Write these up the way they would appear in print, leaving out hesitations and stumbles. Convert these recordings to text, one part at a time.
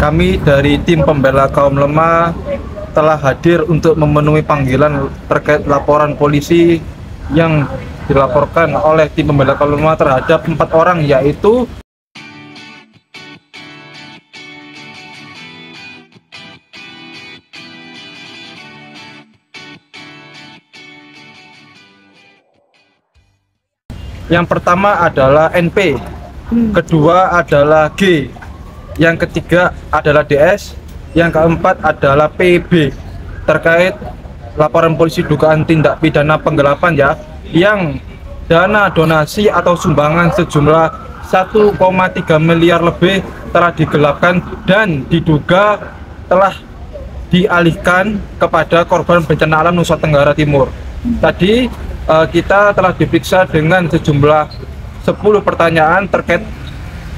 kami dari tim pembela kaum lemah telah hadir untuk memenuhi panggilan terkait laporan polisi yang dilaporkan oleh tim pembela kaum lemah terhadap 4 orang, yaitu yang pertama adalah NP, kedua adalah G, yang ketiga adalah DS, yang keempat adalah PB, terkait laporan polisi dugaan tindak pidana penggelapan ya, yang dana donasi atau sumbangan sejumlah 1,3 miliar lebih telah digelapkan dan diduga telah dialihkan kepada korban bencana alam Nusa Tenggara Timur. Tadi kita telah diperiksa dengan sejumlah 10 pertanyaan terkait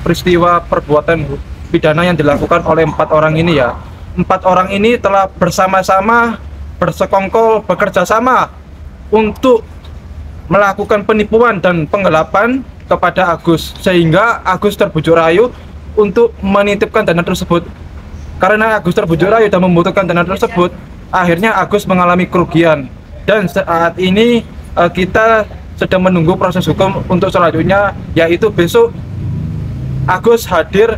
peristiwa perbuatan pidana yang dilakukan oleh 4 orang ini ya. 4 orang ini telah bersama-sama bersekongkol bekerja sama untuk melakukan penipuan dan penggelapan kepada Agus, sehingga Agus terbujuk rayu untuk menitipkan dana tersebut. Karena Agus terbujuk rayu dan membutuhkan dana tersebut, akhirnya Agus mengalami kerugian, dan saat ini kita sedang menunggu proses hukum untuk selanjutnya, yaitu besok Agus hadir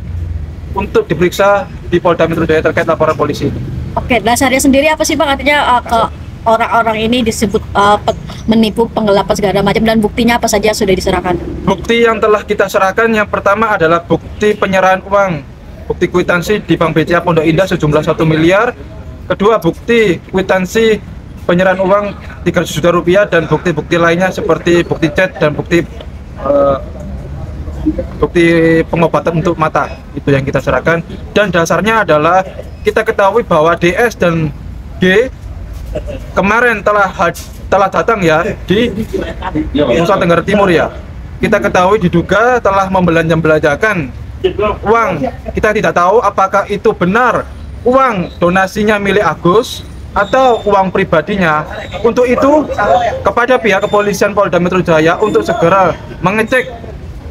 untuk diperiksa di Polda Metro Jaya terkait laporan polisi. Oke, dasarnya sendiri apa sih Bang? Artinya ke orang-orang ini disebut menipu, penggelapan segala macam, dan buktinya apa saja sudah diserahkan? Bukti yang telah kita serahkan yang pertama adalah bukti penyerahan uang, bukti kwitansi di Bank BCA Pondok Indah sejumlah 1 miliar. Kedua, bukti kwitansi penyerahan uang 300 juta rupiah, dan bukti-bukti lainnya seperti bukti chat dan bukti pengobatan untuk mata, itu yang kita serahkan. Dan dasarnya adalah kita ketahui bahwa DS dan G kemarin telah datang ya di Nusa Tenggara Timur ya. Kita ketahui diduga telah membelanjakan uang. Kita tidak tahu apakah itu benar uang donasinya milik Agus atau uang pribadinya. Untuk itu, kepada pihak kepolisian Polda Metro Jaya untuk segera mengecek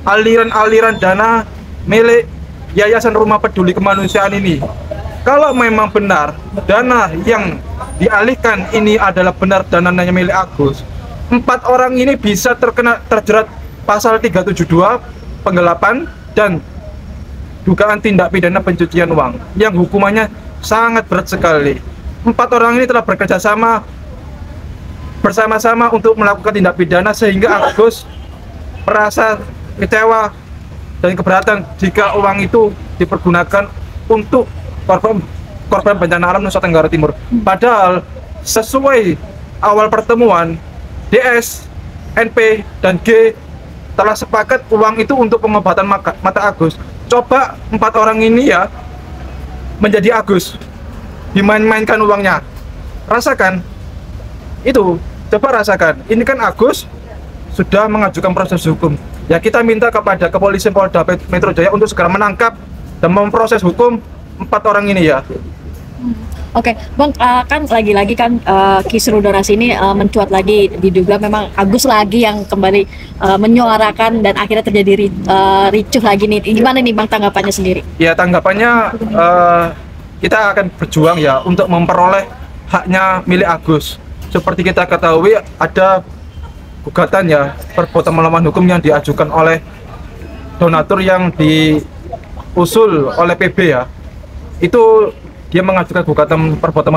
aliran-aliran dana milik Yayasan Rumah Peduli Kemanusiaan ini. Kalau memang benar dana yang dialihkan ini adalah benar dananya milik Agus, 4 orang ini bisa terjerat pasal 372 penggelapan dan dugaan tindak pidana pencucian uang yang hukumannya sangat berat sekali. 4 orang ini telah bekerja sama bersama-sama untuk melakukan tindak pidana, sehingga Agus merasa kecewa dan keberatan jika uang itu dipergunakan untuk korban bencana alam Nusa Tenggara Timur. Padahal sesuai awal pertemuan, DS, NP, dan G telah sepakat uang itu untuk pengobatan mata Agus. Coba 4 orang ini ya menjadi Agus, dimain-mainkan uangnya. Rasakan itu, coba rasakan. Ini kan Agus sudah mengajukan proses hukum. Ya, kita minta kepada kepolisian Polda Metro Jaya untuk segera menangkap dan memproses hukum 4 orang ini ya. Oke, Bang, kan lagi-lagi kan kisru donasi ini mencuat lagi, diduga memang Agus lagi yang kembali menyuarakan dan akhirnya terjadi ricuh lagi nih. Gimana nih Bang tanggapannya sendiri? Ya, tanggapannya kita akan berjuang ya untuk memperoleh haknya milik Agus. Seperti kita ketahui ada gugatan ya perbuatan melawan hukum yang diajukan oleh donatur yang diusul oleh PB ya. Itu dia mengajukan gugatan perbuatan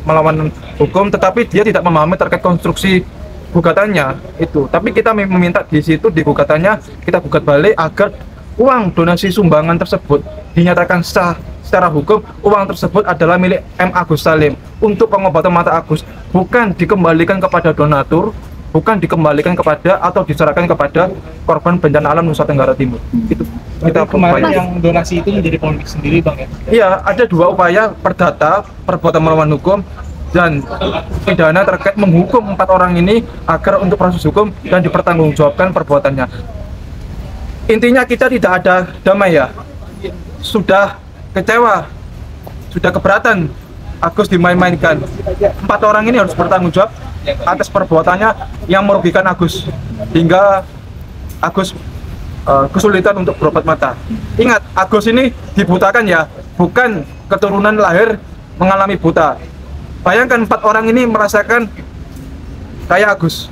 melawan hukum, tetapi dia tidak memahami terkait konstruksi gugatannya itu. Tapi kita meminta di situ di gugatannya kita gugat balik agar uang donasi sumbangan tersebut dinyatakan sah secara hukum. Uang tersebut adalah milik M. Agus Salim untuk pengobatan mata Agus, bukan dikembalikan kepada donatur, bukan dikembalikan kepada atau diserahkan kepada korban bencana alam Nusa Tenggara Timur. Itu kita kemarin yang donasi itu menjadi polemik sendiri Bang ya? Iya, ada 2 upaya perdata perbuatan melawan hukum dan pidana terkait menghukum 4 orang ini agar untuk proses hukum dan dipertanggungjawabkan perbuatannya. Intinya kita tidak ada damai ya. Sudah kecewa, sudah keberatan Agus dimain-mainkan. 4 orang ini harus bertanggung jawab atas perbuatannya yang merugikan Agus hingga Agus kesulitan untuk berobat mata. Ingat, Agus ini dibutakan ya, bukan keturunan lahir mengalami buta. Bayangkan 4 orang ini merasakan kayak Agus.